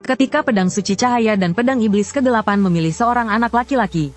Ketika pedang suci cahaya dan pedang iblis kegelapan memilih seorang anak laki-laki,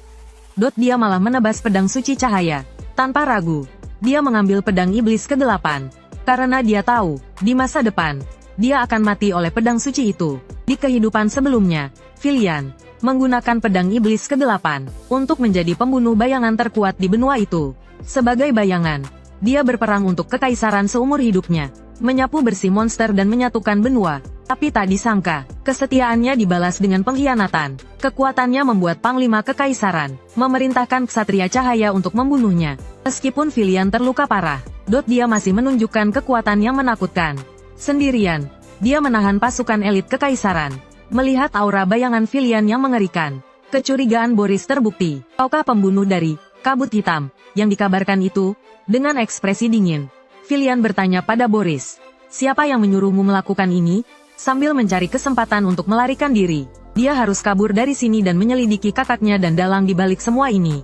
dia malah menebas pedang suci cahaya. Tanpa ragu, dia mengambil pedang iblis kegelapan. Karena dia tahu, di masa depan, dia akan mati oleh pedang suci itu. Di kehidupan sebelumnya, Filian menggunakan pedang iblis kegelapan untuk menjadi pembunuh bayangan terkuat di benua itu. Sebagai bayangan, dia berperang untuk kekaisaran seumur hidupnya, menyapu bersih monster dan menyatukan benua. Tapi tak disangka, kesetiaannya dibalas dengan pengkhianatan. Kekuatannya membuat Panglima Kekaisaran memerintahkan Ksatria Cahaya untuk membunuhnya. Meskipun Filian terluka parah, dia masih menunjukkan kekuatan yang menakutkan. Sendirian, dia menahan pasukan elit Kekaisaran. Melihat aura bayangan Filian yang mengerikan, kecurigaan Boris terbukti. Kaukah pembunuh dari kabut hitam yang dikabarkan itu? Dengan ekspresi dingin, Filian bertanya pada Boris, siapa yang menyuruhmu melakukan ini? Sambil mencari kesempatan untuk melarikan diri, dia harus kabur dari sini dan menyelidiki kakaknya dan dalang di balik semua ini.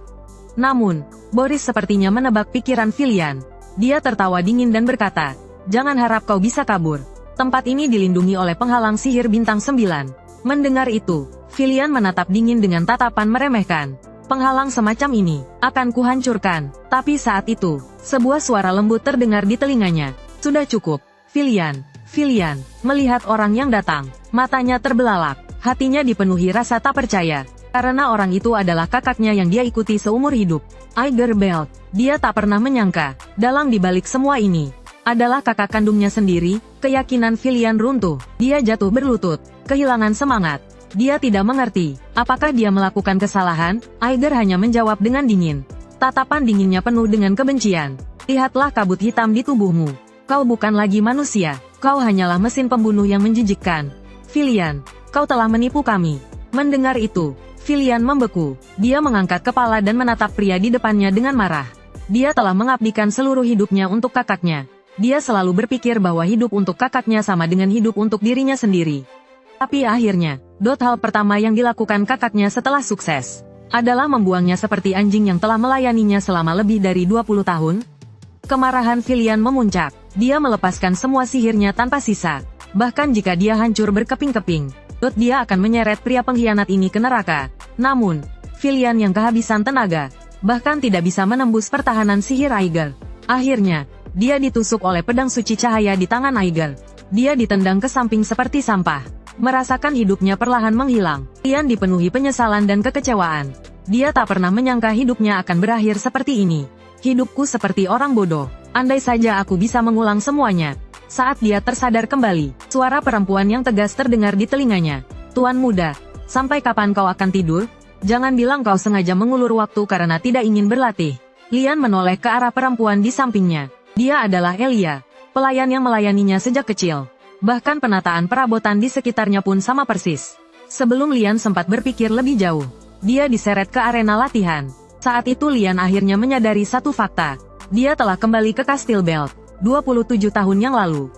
Namun, Boris sepertinya menebak pikiran Filian. Dia tertawa dingin dan berkata, jangan harap kau bisa kabur. Tempat ini dilindungi oleh penghalang sihir bintang 9. Mendengar itu, Filian menatap dingin dengan tatapan meremehkan. Penghalang semacam ini akan kuhancurkan. Tapi saat itu, sebuah suara lembut terdengar di telinganya. Sudah cukup, Filian. Filian melihat orang yang datang, matanya terbelalak, hatinya dipenuhi rasa tak percaya. Karena orang itu adalah kakaknya yang dia ikuti seumur hidup, Aiger Belt. Dia tak pernah menyangka, dalang di balik semua ini adalah kakak kandungnya sendiri. Keyakinan Filian runtuh. Dia jatuh berlutut, kehilangan semangat. Dia tidak mengerti, apakah dia melakukan kesalahan. Aiger hanya menjawab dengan dingin. Tatapan dinginnya penuh dengan kebencian. Lihatlah kabut hitam di tubuhmu. Kau bukan lagi manusia. Kau hanyalah mesin pembunuh yang menjijikkan. Filian, kau telah menipu kami. Mendengar itu, Filian membeku. Dia mengangkat kepala dan menatap pria di depannya dengan marah. Dia telah mengabdikan seluruh hidupnya untuk kakaknya. Dia selalu berpikir bahwa hidup untuk kakaknya sama dengan hidup untuk dirinya sendiri. Tapi akhirnya, hal pertama yang dilakukan kakaknya setelah sukses adalah membuangnya seperti anjing yang telah melayaninya selama lebih dari 20 tahun. Kemarahan Filian memuncak. Dia melepaskan semua sihirnya tanpa sisa. Bahkan jika dia hancur berkeping-keping, dia akan menyeret pria pengkhianat ini ke neraka. Namun, Filian yang kehabisan tenaga, bahkan tidak bisa menembus pertahanan sihir Aiger. Akhirnya, dia ditusuk oleh pedang suci cahaya di tangan Aiger. Dia ditendang ke samping seperti sampah. Merasakan hidupnya perlahan menghilang. Filian dipenuhi penyesalan dan kekecewaan. Dia tak pernah menyangka hidupnya akan berakhir seperti ini. Hidupku seperti orang bodoh. Andai saja aku bisa mengulang semuanya. Saat dia tersadar kembali, suara perempuan yang tegas terdengar di telinganya. Tuan muda, sampai kapan kau akan tidur? Jangan bilang kau sengaja mengulur waktu karena tidak ingin berlatih. Lian menoleh ke arah perempuan di sampingnya. Dia adalah Elia, pelayan yang melayaninya sejak kecil. Bahkan penataan perabotan di sekitarnya pun sama persis. Sebelum Lian sempat berpikir lebih jauh, dia diseret ke arena latihan. Saat itu Lian akhirnya menyadari satu fakta. Dia telah kembali ke Kastil Belt 27 tahun yang lalu.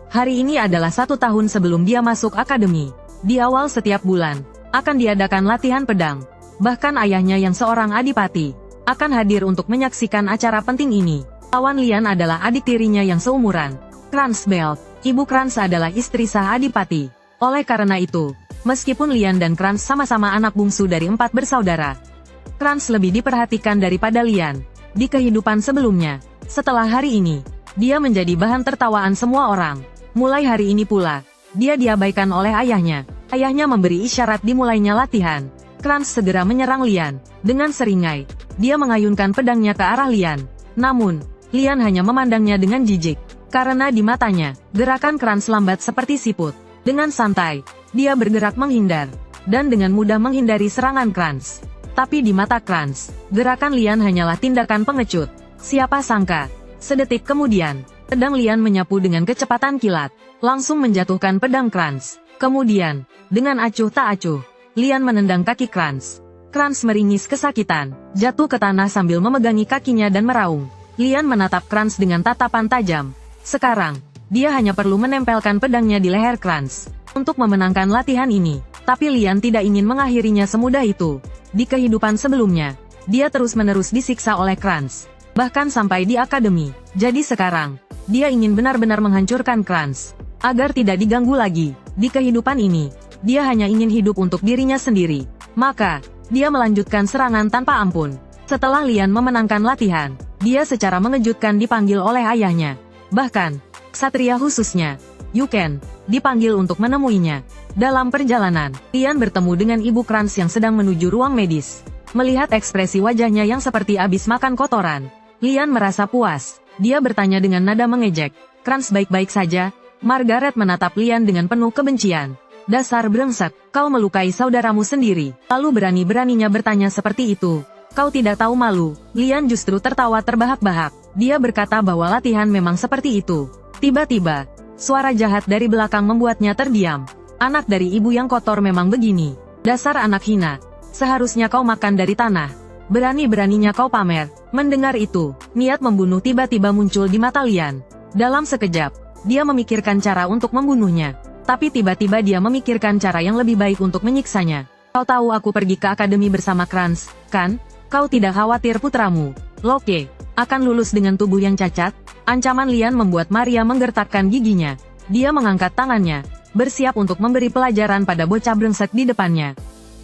Hari ini adalah 1 tahun sebelum dia masuk akademi. Di awal setiap bulan, akan diadakan latihan pedang. Bahkan ayahnya yang seorang adipati akan hadir untuk menyaksikan acara penting ini. Lawan Lian adalah adik tirinya yang seumuran, Kranz Belt. Ibu Kranz adalah istri sah adipati. Oleh karena itu, meskipun Lian dan Kranz sama-sama anak bungsu dari 4 bersaudara, Kranz lebih diperhatikan daripada Lian. Di kehidupan sebelumnya, setelah hari ini, dia menjadi bahan tertawaan semua orang. Mulai hari ini pula, dia diabaikan oleh ayahnya. Ayahnya memberi isyarat dimulainya latihan. Kranz segera menyerang Lian. Dengan seringai, dia mengayunkan pedangnya ke arah Lian. Namun, Lian hanya memandangnya dengan jijik. Karena di matanya, gerakan Kranz lambat seperti siput. Dengan santai, dia bergerak menghindar. Dan dengan mudah menghindari serangan Kranz. Tapi di mata Kranz, gerakan Lian hanyalah tindakan pengecut. Siapa sangka, sedetik kemudian, pedang Lian menyapu dengan kecepatan kilat, langsung menjatuhkan pedang Kranz. Kemudian, dengan acuh tak acuh, Lian menendang kaki Kranz. Kranz meringis kesakitan, jatuh ke tanah sambil memegangi kakinya dan meraung. Lian menatap Kranz dengan tatapan tajam. Sekarang, dia hanya perlu menempelkan pedangnya di leher Kranz untuk memenangkan latihan ini. Tapi Lian tidak ingin mengakhirinya semudah itu. Di kehidupan sebelumnya, dia terus-menerus disiksa oleh Kranz, bahkan sampai di akademi. Jadi sekarang, dia ingin benar-benar menghancurkan Kranz, agar tidak diganggu lagi. Di kehidupan ini, Dia hanya ingin hidup untuk dirinya sendiri. Maka, dia melanjutkan serangan tanpa ampun. Setelah Lian memenangkan latihan, dia secara mengejutkan dipanggil oleh ayahnya. Bahkan, ksatria khususnya, Yuken, dipanggil untuk menemuinya. Dalam perjalanan, Lian bertemu dengan Ibu Kranz yang sedang menuju ruang medis. Melihat ekspresi wajahnya yang seperti habis makan kotoran, Lian merasa puas. Dia bertanya dengan nada mengejek, "Kranz baik-baik saja?" Margaret menatap Lian dengan penuh kebencian. "Dasar brengsek, kau melukai saudaramu sendiri, lalu berani-beraninya bertanya seperti itu. Kau tidak tahu malu." Lian justru tertawa terbahak-bahak. Dia berkata bahwa latihan memang seperti itu. Tiba-tiba, suara jahat dari belakang membuatnya terdiam. "Anak dari ibu yang kotor memang begini. Dasar anak hina. Seharusnya kau makan dari tanah. Berani-beraninya kau pamer." Mendengar itu, niat membunuh tiba-tiba muncul di mata Lian. Dalam sekejap, dia memikirkan cara untuk membunuhnya. Tapi tiba-tiba dia memikirkan cara yang lebih baik untuk menyiksanya. "Kau tahu aku pergi ke akademi bersama Kranz, kan? Kau tidak khawatir putramu, Loke, akan lulus dengan tubuh yang cacat?" Ancaman Lian membuat Maria menggertakkan giginya. Dia mengangkat tangannya, bersiap untuk memberi pelajaran pada bocah brengsek di depannya.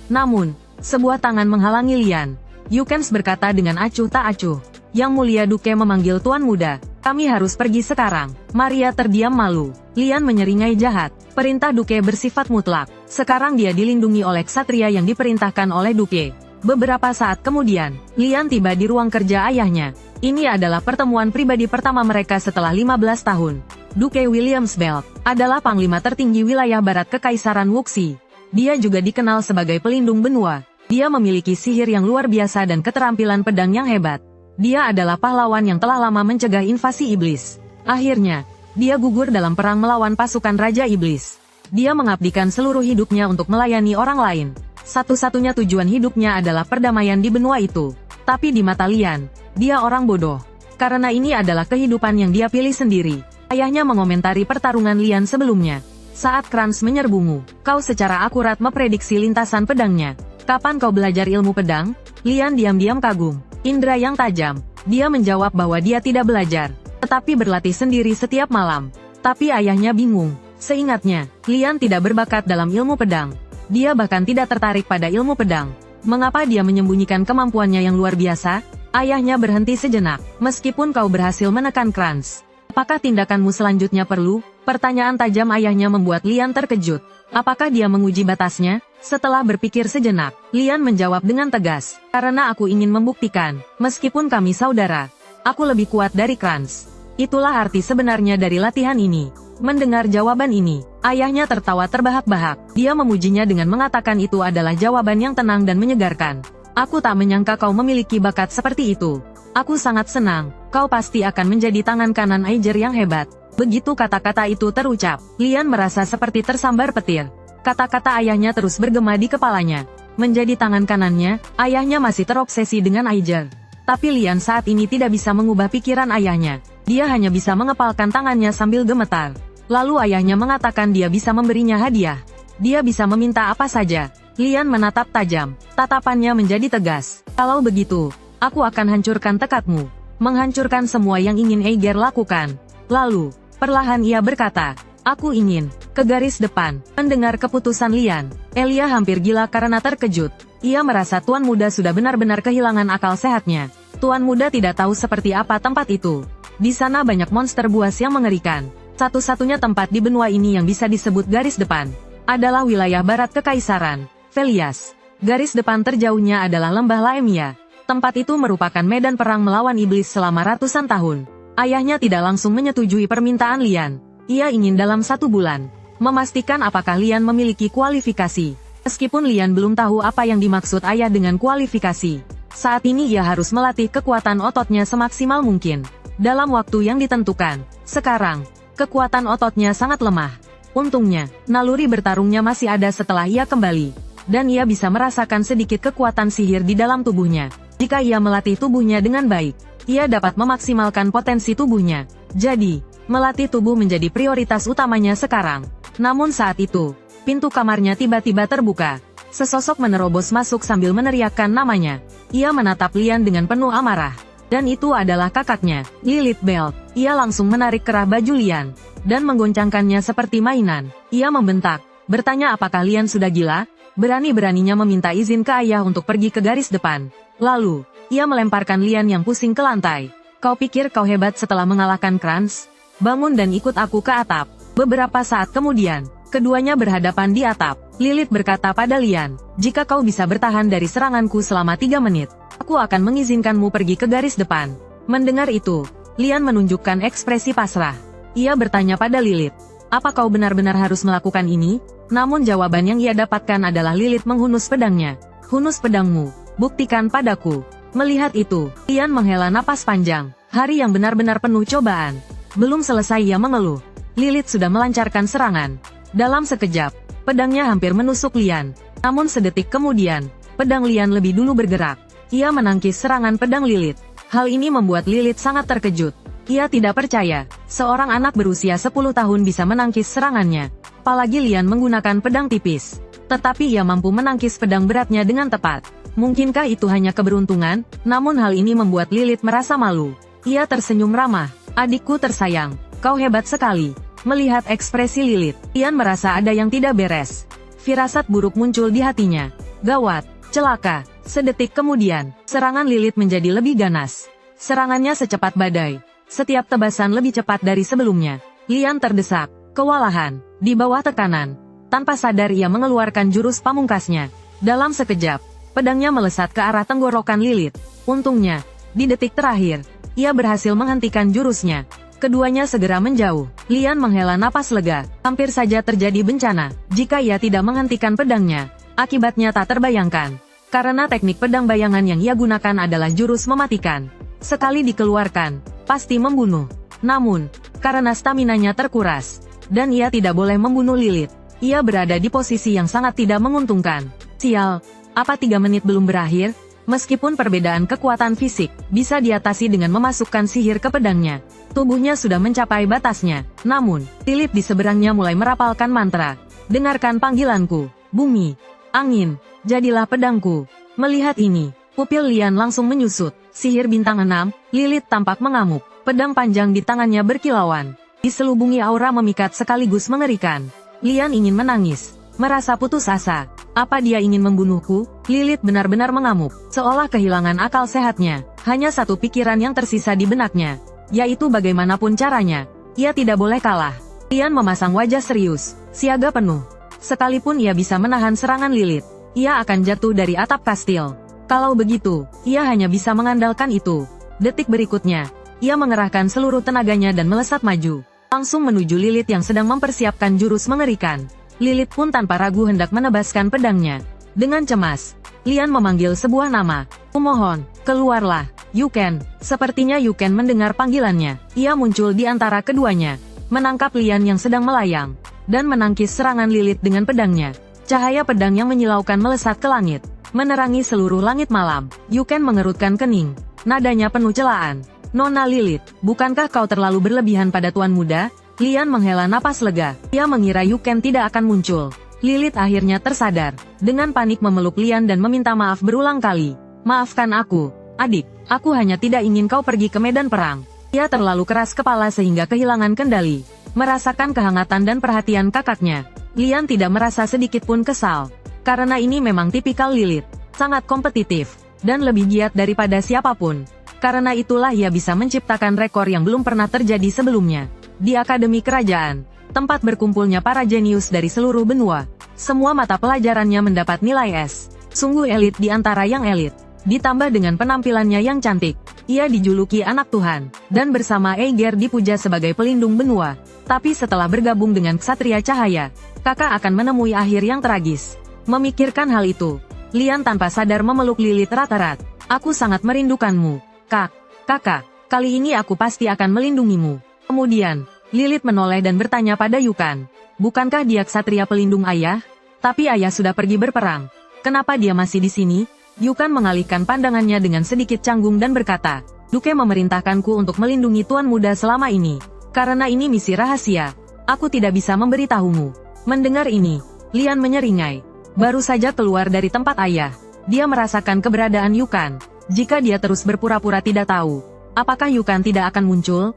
Namun, sebuah tangan menghalangi Lian. Yukens berkata dengan acuh tak acuh, "Yang mulia Duke memanggil Tuan Muda. Kami harus pergi sekarang." Maria terdiam malu. Lian menyeringai jahat. Perintah Duke bersifat mutlak. Sekarang dia dilindungi oleh ksatria yang diperintahkan oleh Duke. Beberapa saat kemudian, Lian tiba di ruang kerja ayahnya. Ini adalah pertemuan pribadi pertama mereka setelah 15 tahun. Duke Williamsbelt adalah panglima tertinggi wilayah barat Kekaisaran Wuxi. Dia juga dikenal sebagai pelindung benua. Dia memiliki sihir yang luar biasa dan keterampilan pedang yang hebat. Dia adalah pahlawan yang telah lama mencegah invasi iblis. Akhirnya, dia gugur dalam perang melawan pasukan Raja Iblis. Dia mengabdikan seluruh hidupnya untuk melayani orang lain. Satu-satunya tujuan hidupnya adalah perdamaian di benua itu. Tapi di mata Lian, dia orang bodoh. Karena ini adalah kehidupan yang dia pilih sendiri. Ayahnya mengomentari pertarungan Lian sebelumnya. Saat Kranz menyerbumu, kau secara akurat memprediksi lintasan pedangnya. "Kapan kau belajar ilmu pedang?" Lian diam-diam kagum. Indra yang tajam. Dia menjawab bahwa dia tidak belajar, tetapi berlatih sendiri setiap malam. Tapi ayahnya bingung. Seingatnya, Lian tidak berbakat dalam ilmu pedang. Dia bahkan tidak tertarik pada ilmu pedang. Mengapa dia menyembunyikan kemampuannya yang luar biasa? Ayahnya berhenti sejenak. "Meskipun kau berhasil menekan Kranz, apakah tindakanmu selanjutnya perlu?" Pertanyaan tajam ayahnya membuat Lian terkejut. Apakah dia menguji batasnya? Setelah berpikir sejenak, Lian menjawab dengan tegas, "Karena aku ingin membuktikan, meskipun kami saudara, aku lebih kuat dari Kranz. Itulah arti sebenarnya dari latihan ini." Mendengar jawaban ini, ayahnya tertawa terbahak-bahak. Dia memujinya dengan mengatakan itu adalah jawaban yang tenang dan menyegarkan. "Aku tak menyangka kau memiliki bakat seperti itu. Aku sangat senang, kau pasti akan menjadi tangan kanan Aiger yang hebat." Begitu kata-kata itu terucap, Lian merasa seperti tersambar petir. Kata-kata ayahnya terus bergema di kepalanya. Menjadi tangan kanannya, ayahnya masih terobsesi dengan Aiger. Tapi Lian saat ini tidak bisa mengubah pikiran ayahnya. Dia hanya bisa mengepalkan tangannya sambil gemetar. Lalu ayahnya mengatakan dia bisa memberinya hadiah. Dia bisa meminta apa saja. Lian menatap tajam. Tatapannya menjadi tegas. "Kalau begitu, aku akan hancurkan tekadmu. Menghancurkan semua yang ingin Aiger lakukan." Lalu, perlahan ia berkata, "Aku ingin ke garis depan." Mendengar keputusan Lian, Elia hampir gila karena terkejut. Ia merasa Tuan Muda sudah benar-benar kehilangan akal sehatnya. Tuan Muda tidak tahu seperti apa tempat itu. Di sana banyak monster buas yang mengerikan. Satu-satunya tempat di benua ini yang bisa disebut garis depan adalah wilayah barat Kekaisaran Velias. Garis depan terjauhnya adalah lembah Laemia. Tempat itu merupakan medan perang melawan iblis selama ratusan tahun. Ayahnya tidak langsung menyetujui permintaan Lian. Ia ingin dalam 1 bulan memastikan apakah Lian memiliki kualifikasi. Meskipun Lian belum tahu apa yang dimaksud ayah dengan kualifikasi, saat ini ia harus melatih kekuatan ototnya semaksimal mungkin dalam waktu yang ditentukan. Sekarang, kekuatan ototnya sangat lemah. Untungnya, naluri bertarungnya masih ada setelah ia kembali, dan ia bisa merasakan sedikit kekuatan sihir di dalam tubuhnya. Jika ia melatih tubuhnya dengan baik, ia dapat memaksimalkan potensi tubuhnya. Jadi, melatih tubuh menjadi prioritas utamanya sekarang. Namun saat itu, pintu kamarnya tiba-tiba terbuka. Sesosok menerobos masuk sambil meneriakkan namanya. Ia menatap Lian dengan penuh amarah. Dan itu adalah kakaknya, Lilith Belt. Ia langsung menarik kerah baju Lian dan menggoncangkannya seperti mainan. Ia membentak, bertanya apakah Lian sudah gila, berani-beraninya meminta izin ke ayah untuk pergi ke garis depan. Lalu, ia melemparkan Lian yang pusing ke lantai. Kau pikir kau hebat setelah mengalahkan Kranz? Bangun dan ikut aku ke atap. Beberapa saat kemudian, keduanya berhadapan di atap. Lilith berkata pada Lian, jika kau bisa bertahan dari seranganku selama 3 menit, aku akan mengizinkanmu pergi ke garis depan. Mendengar itu, Lian menunjukkan ekspresi pasrah. Ia bertanya pada Lilith, apa kau benar-benar harus melakukan ini? Namun jawaban yang ia dapatkan adalah Lilith menghunus pedangnya. Hunus pedangmu, buktikan padaku. Melihat itu, Lian menghela napas panjang. Hari yang benar-benar penuh cobaan. Belum selesai ia mengeluh. Lilith sudah melancarkan serangan. Dalam sekejap, pedangnya hampir menusuk Lian. Namun sedetik kemudian, pedang Lian lebih dulu bergerak. Ia menangkis serangan pedang Lilith. Hal ini membuat Lilith sangat terkejut. Ia tidak percaya, seorang anak berusia 10 tahun bisa menangkis serangannya. Apalagi Lian menggunakan pedang tipis. Tetapi ia mampu menangkis pedang beratnya dengan tepat. Mungkinkah itu hanya keberuntungan? Namun hal ini membuat Lilith merasa malu. Ia tersenyum ramah. Adikku tersayang, kau hebat sekali. Melihat ekspresi Lilith, Lian merasa ada yang tidak beres. Firasat buruk muncul di hatinya. Gawat, celaka. Sedetik kemudian, serangan Lilith menjadi lebih ganas. Serangannya secepat badai. Setiap tebasan lebih cepat dari sebelumnya. Lian terdesak, kewalahan, di bawah tekanan. Tanpa sadar ia mengeluarkan jurus pamungkasnya. Dalam sekejap, pedangnya melesat ke arah tenggorokan Lilith. Untungnya, di detik terakhir, ia berhasil menghentikan jurusnya. Keduanya segera menjauh. Lian menghela napas lega. Hampir saja terjadi bencana jika ia tidak menghentikan pedangnya. Akibatnya tak terbayangkan. Karena teknik pedang bayangan yang ia gunakan adalah jurus mematikan. Sekali dikeluarkan, pasti membunuh. Namun, karena staminanya terkuras, dan ia tidak boleh membunuh Lilith, ia berada di posisi yang sangat tidak menguntungkan. Sial, apa 3 menit belum berakhir? Meskipun perbedaan kekuatan fisik bisa diatasi dengan memasukkan sihir ke pedangnya, tubuhnya sudah mencapai batasnya. Namun, Lilith di seberangnya mulai merapalkan mantra. Dengarkan panggilanku, bumi, angin, jadilah pedangku. Melihat ini, pupil Lian langsung menyusut. Sihir bintang 6, Lilith tampak mengamuk. Pedang panjang di tangannya berkilauan. Diselubungi aura memikat sekaligus mengerikan. Lian ingin menangis, merasa putus asa. Apa dia ingin membunuhku? Lilith benar-benar mengamuk, seolah kehilangan akal sehatnya. Hanya satu pikiran yang tersisa di benaknya, yaitu bagaimanapun caranya, ia tidak boleh kalah. Lian memasang wajah serius, siaga penuh. Sekalipun ia bisa menahan serangan Lilith, ia akan jatuh dari atap kastil. Kalau begitu, ia hanya bisa mengandalkan itu. Detik berikutnya, ia mengerahkan seluruh tenaganya dan melesat maju, langsung menuju Lilith yang sedang mempersiapkan jurus mengerikan. Lilith pun tanpa ragu hendak menebaskan pedangnya. Dengan cemas, Lian memanggil sebuah nama. Kumohon, keluarlah, Yuken. Sepertinya Yuken mendengar panggilannya. Ia muncul di antara keduanya, menangkap Lian yang sedang melayang, dan menangkis serangan Lilith dengan pedangnya. Cahaya pedang yang menyilaukan melesat ke langit, menerangi seluruh langit malam. Yuken mengerutkan kening. Nadanya penuh celaan. Nona Lilith, bukankah kau terlalu berlebihan pada tuan muda? Lian menghela napas lega. Ia mengira Yuken tidak akan muncul. Lilith akhirnya tersadar. Dengan panik memeluk Lian dan meminta maaf berulang kali. Maafkan aku, adik. Aku hanya tidak ingin kau pergi ke medan perang. Ia terlalu keras kepala sehingga kehilangan kendali. Merasakan kehangatan dan perhatian kakaknya, Lian tidak merasa sedikit pun kesal. Karena ini memang tipikal Lilith. Sangat kompetitif, dan lebih giat daripada siapapun. Karena itulah ia bisa menciptakan rekor yang belum pernah terjadi sebelumnya. Di Akademi Kerajaan, tempat berkumpulnya para jenius dari seluruh benua, semua mata pelajarannya mendapat nilai S. Sungguh elit di antara yang elit. Ditambah dengan penampilannya yang cantik, ia dijuluki anak Tuhan, dan bersama Eiger dipuja sebagai pelindung benua. Tapi setelah bergabung dengan Ksatria Cahaya, kakak akan menemui akhir yang tragis. Memikirkan hal itu, Lian tanpa sadar memeluk Lilith erat-erat. Aku sangat merindukanmu, kakak. Kali ini aku pasti akan melindungimu. Kemudian, Lilith menoleh dan bertanya pada Yukan. Bukankah dia ksatria pelindung ayah? Tapi ayah sudah pergi berperang. Kenapa dia masih di sini? Yukan mengalihkan pandangannya dengan sedikit canggung dan berkata, Duke memerintahkanku untuk melindungi tuan muda selama ini. Karena ini misi rahasia, aku tidak bisa memberitahumu. Mendengar ini, Lian menyeringai. Baru saja keluar dari tempat ayah, dia merasakan keberadaan Yukan. Jika dia terus berpura-pura tidak tahu, apakah Yukan tidak akan muncul?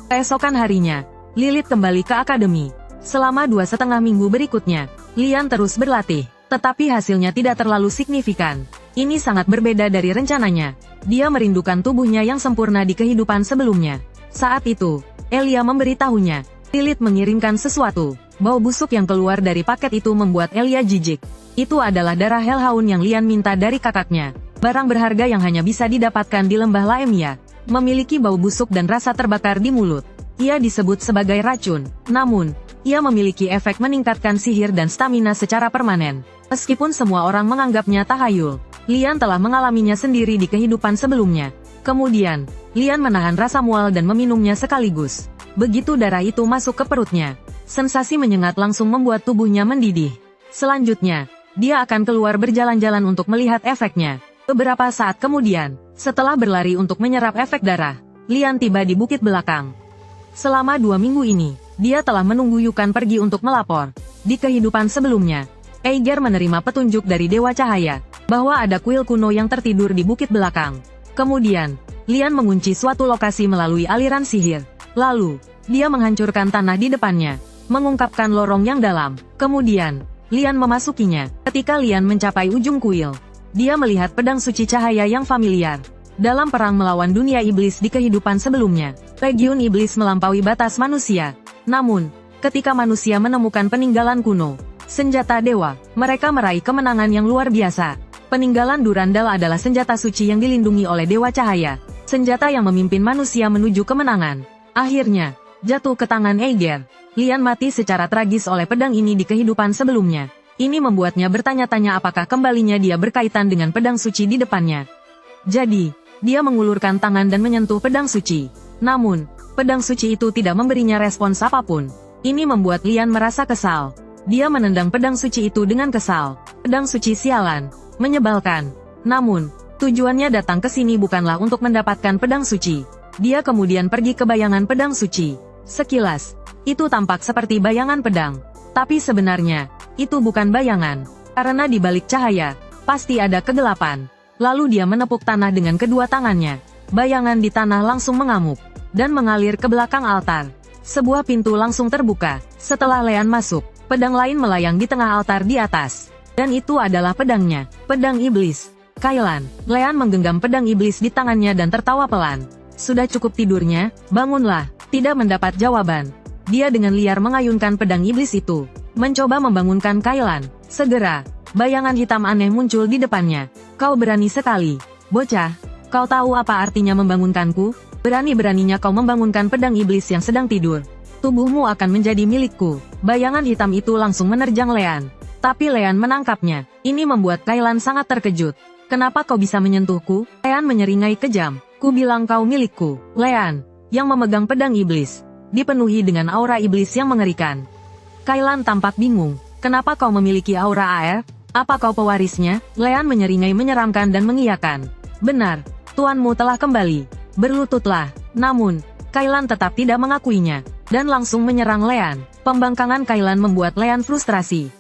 Keesokan harinya, Lilith kembali ke akademi. Selama 2,5 minggu berikutnya, Lian terus berlatih, tetapi hasilnya tidak terlalu signifikan. Ini sangat berbeda dari rencananya. Dia merindukan tubuhnya yang sempurna di kehidupan sebelumnya. Saat itu, Elia memberitahunya, Lilith mengirimkan sesuatu. Bau busuk yang keluar dari paket itu membuat Elia jijik. Itu adalah darah hellhound yang Lian minta dari kakaknya. Barang berharga yang hanya bisa didapatkan di lembah Laemia. Memiliki bau busuk dan rasa terbakar di mulut. Ia disebut sebagai racun. Namun, ia memiliki efek meningkatkan sihir dan stamina secara permanen. Meskipun semua orang menganggapnya tahayul, Lian telah mengalaminya sendiri di kehidupan sebelumnya. Kemudian, Lian menahan rasa mual dan meminumnya sekaligus. Begitu darah itu masuk ke perutnya, sensasi menyengat langsung membuat tubuhnya mendidih. Selanjutnya, dia akan keluar berjalan-jalan untuk melihat efeknya. Beberapa saat kemudian, setelah berlari untuk menyerap efek darah, Lian tiba di bukit belakang. Selama 2 minggu ini, dia telah menunggu Yukan pergi untuk melapor. Di kehidupan sebelumnya, Eiger menerima petunjuk dari Dewa Cahaya, bahwa ada kuil kuno yang tertidur di bukit belakang. Kemudian, Lian mengunci suatu lokasi melalui aliran sihir. Lalu, dia menghancurkan tanah di depannya, mengungkapkan lorong yang dalam. Kemudian, Lian memasukinya. Ketika Lian mencapai ujung kuil, dia melihat pedang suci cahaya yang familiar. Dalam perang melawan dunia iblis di kehidupan sebelumnya, Legiun Iblis melampaui batas manusia. Namun, ketika manusia menemukan peninggalan kuno, senjata dewa, mereka meraih kemenangan yang luar biasa. Peninggalan Durandal adalah senjata suci yang dilindungi oleh Dewa Cahaya. Senjata yang memimpin manusia menuju kemenangan. Akhirnya, jatuh ke tangan Eiger. Lian mati secara tragis oleh pedang ini di kehidupan sebelumnya. Ini membuatnya bertanya-tanya apakah kembalinya dia berkaitan dengan pedang suci di depannya. Jadi, dia mengulurkan tangan dan menyentuh pedang suci. Namun, pedang suci itu tidak memberinya respons apapun. Ini membuat Lian merasa kesal. Dia menendang pedang suci itu dengan kesal. Pedang suci sialan, menyebalkan. Namun, tujuannya datang ke sini bukanlah untuk mendapatkan pedang suci. Dia kemudian pergi ke bayangan pedang suci. Sekilas, itu tampak seperti bayangan pedang. Tapi sebenarnya, itu bukan bayangan. Karena di balik cahaya, pasti ada kegelapan. Lalu dia menepuk tanah dengan kedua tangannya. Bayangan di tanah langsung mengamuk dan mengalir ke belakang altar. Sebuah pintu langsung terbuka. Setelah Lian masuk, pedang lain melayang di tengah altar di atas. Dan itu adalah pedangnya, pedang iblis. Kailan, Lian menggenggam pedang iblis di tangannya dan tertawa pelan. Sudah cukup tidurnya, bangunlah. Tidak mendapat jawaban. Dia dengan liar mengayunkan pedang iblis itu, mencoba membangunkan Kailan. Segera, bayangan hitam aneh muncul di depannya. Kau berani sekali, bocah. Kau tahu apa artinya membangunkanku? Berani-beraninya kau membangunkan pedang iblis yang sedang tidur. Tubuhmu akan menjadi milikku. Bayangan hitam itu langsung menerjang Lian. Tapi Lian menangkapnya. Ini membuat Kailan sangat terkejut. Kenapa kau bisa menyentuhku? Lian menyeringai kejam. Ku bilang kau milikku. Lian, yang memegang pedang iblis, dipenuhi dengan aura iblis yang mengerikan. Kailan tampak bingung. Kenapa kau memiliki aura air? Apa kau pewarisnya? Lian menyeringai menyeramkan dan mengiyakan. Benar, tuanmu telah kembali. Berlututlah. Namun, Kailan tetap tidak mengakuinya, dan langsung menyerang Lian. Pembangkangan Kailan membuat Lian frustrasi.